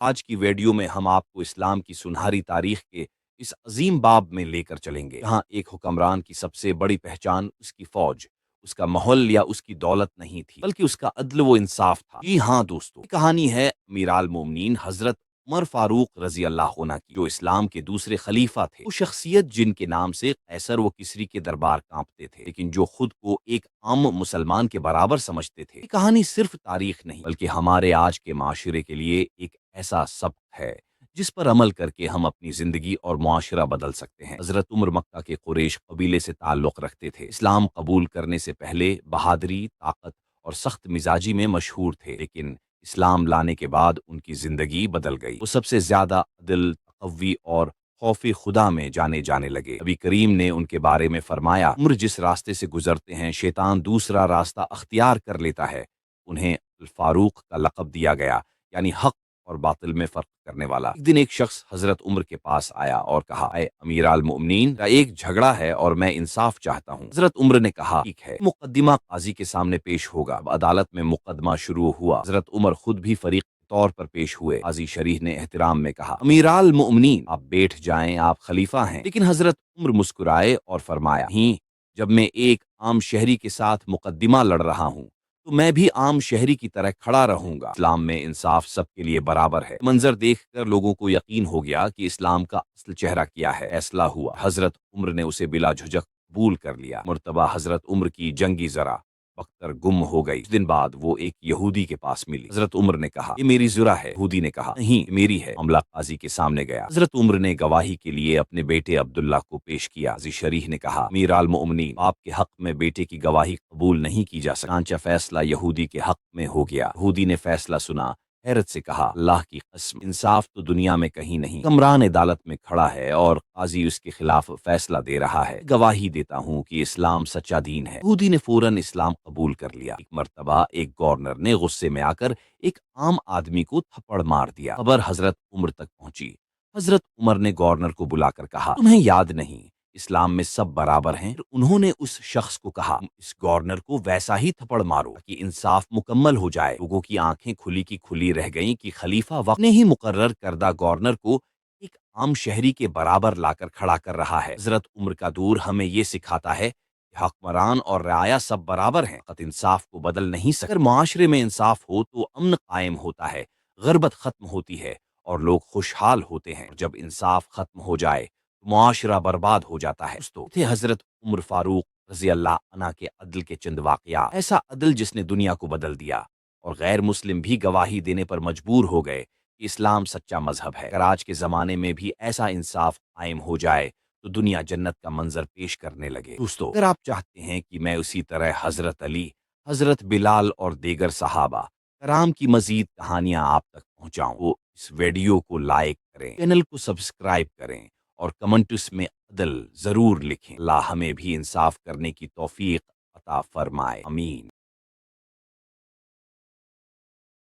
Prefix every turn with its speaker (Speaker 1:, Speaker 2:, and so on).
Speaker 1: آج کی ویڈیو میں ہم آپ کو اسلام کی سنہری تاریخ کے اس عظیم باب میں لے کر چلیں گے جہاں ایک حکمران کی سب سے بڑی پہچان اس کی فوج، اس کا ماحول یا اس کی دولت نہیں تھی، بلکہ اس کا عدل و انصاف تھا۔ جی ہاں دوستو، یہ کہانی ہے امیرالمومنین حضرت عمر فاروق رضی اللہ عنہ کی، جو اسلام کے دوسرے خلیفہ تھے۔ وہ شخصیت جن کے نام سے قیصر و کسری کے دربار کانپتے تھے، لیکن جو خود کو ایک عام مسلمان کے برابر سمجھتے تھے۔ یہ کہانی صرف تاریخ نہیں بلکہ ہمارے آج کے معاشرے کے لیے ایک ایسا سبق ہے جس پر عمل کر کے ہم اپنی زندگی اور معاشرہ بدل سکتے ہیں۔ حضرت عمر مکہ کے قریش قبیلے سے تعلق رکھتے تھے۔ اسلام قبول کرنے سے پہلے بہادری، طاقت اور سخت مزاجی میں مشہور تھے، لیکن اسلام لانے کے بعد ان کی زندگی بدل گئی۔ وہ سب سے زیادہ عدل، تقوی اور خوف خدا میں جانے جانے لگے۔ نبی کریم نے ان کے بارے میں فرمایا، عمر جس راستے سے گزرتے ہیں شیطان دوسرا راستہ اختیار کر لیتا ہے۔ انہیں الفاروق کا لقب دیا گیا، یعنی حق اور باطل میں فرق کرنے والا۔ ایک دن ایک شخص حضرت عمر کے پاس آیا اور کہا، اے امیرالمؤمنین، ایک جھگڑا ہے اور میں انصاف چاہتا ہوں۔ حضرت عمر نے کہا، ٹھیک ہے، مقدمہ قاضی کے سامنے پیش ہوگا۔ اب عدالت میں مقدمہ شروع ہوا۔ حضرت عمر خود بھی فریق طور پر پیش ہوئے۔ قاضی شریح نے احترام میں کہا، امیرالمؤمنین، آپ بیٹھ جائیں، آپ خلیفہ ہیں۔ لیکن حضرت عمر مسکرائے اور فرمایا، نہیں، جب میں ایک عام شہری کے ساتھ مقدمہ لڑ رہا ہوں تو میں بھی عام شہری کی طرح کھڑا رہوں گا۔ اسلام میں انصاف سب کے لیے برابر ہے۔ منظر دیکھ کر لوگوں کو یقین ہو گیا کہ اسلام کا اصل چہرہ کیا ہے۔ فیصلہ ہوا۔ حضرت عمر نے اسے بلا جھجک قبول کر لیا۔ مرتبہ حضرت عمر کی جنگی ذرا بختر گم ہو گئی۔ کچھ دن بعد وہ ایک یہودی کے پاس ملی۔ حضرت عمر نے کہا، یہ میری ذرا ہے۔ یہودی نے کہا، نہیں، یہ میری ہے۔ معاملہ قاضی کے سامنے گیا۔ حضرت عمر نے گواہی کے لیے اپنے بیٹے عبداللہ کو پیش کیا۔ قاضی شریح نے کہا، امیرالمؤمنین، آپ کے حق میں بیٹے کی گواہی قبول نہیں کی جا سکتی۔ چنانچہ فیصلہ یہودی کے حق میں ہو گیا۔ یہودی نے فیصلہ سنا، حیرت سے کہا، اللہ کی قسم، انصاف تو دنیا میں کہیں نہیں۔ حکمران عدالت میں کھڑا ہے اور قاضی اس کے خلاف فیصلہ دے رہا ہے۔ گواہی دیتا ہوں کہ اسلام سچا دین ہے۔ یہودی نے فوراً اسلام قبول کر لیا۔ ایک مرتبہ ایک گورنر نے غصے میں آ کر ایک عام آدمی کو تھپڑ مار دیا۔ خبر حضرت عمر تک پہنچی۔ حضرت عمر نے گورنر کو بلا کر کہا، تمہیں یاد نہیں اسلام میں سب برابر ہیں؟ انہوں نے اس شخص کو کہا، اس گورنر کو ویسا ہی تھپڑ مارو کہ انصاف مکمل ہو جائے۔ لوگوں کی آنکھیں کھلی کی کھلی رہ گئیں کہ خلیفہ وقت نے ہی مقرر کردہ گورنر کو ایک عام شہری کے برابر لا کر کھڑا کر رہا ہے۔ حضرت عمر کا دور ہمیں یہ سکھاتا ہے کہ حکمران اور رعایا سب برابر ہیں۔ فقط انصاف کو بدل نہیں سکتے۔ اگر معاشرے میں انصاف ہو تو امن قائم ہوتا ہے، غربت ختم ہوتی ہے اور لوگ خوشحال ہوتے ہیں۔ جب انصاف ختم ہو جائے معاشرہ برباد ہو جاتا ہے۔ تھے حضرت عمر فاروق رضی اللہ عنہ کے عدل کے چند واقعات، ایسا عدل جس نے دنیا کو بدل دیا اور غیر مسلم بھی گواہی دینے پر مجبور ہو گئے کہ اسلام سچا مذہب ہے۔ اگر آج کے زمانے میں بھی ایسا انصاف قائم ہو جائے تو دنیا جنت کا منظر پیش کرنے لگے۔ دوستو، اگر آپ چاہتے ہیں کہ میں اسی طرح حضرت علی، حضرت بلال اور دیگر صحابہ کرام کی مزید کہانیاں آپ تک پہنچاؤں تو اس ویڈیو کو لائک کریں، چینل کو سبسکرائب کریں اور کمنٹس میں عدل ضرور لکھیں۔ اللہ ہمیں بھی انصاف کرنے کی توفیق عطا فرمائے، آمین۔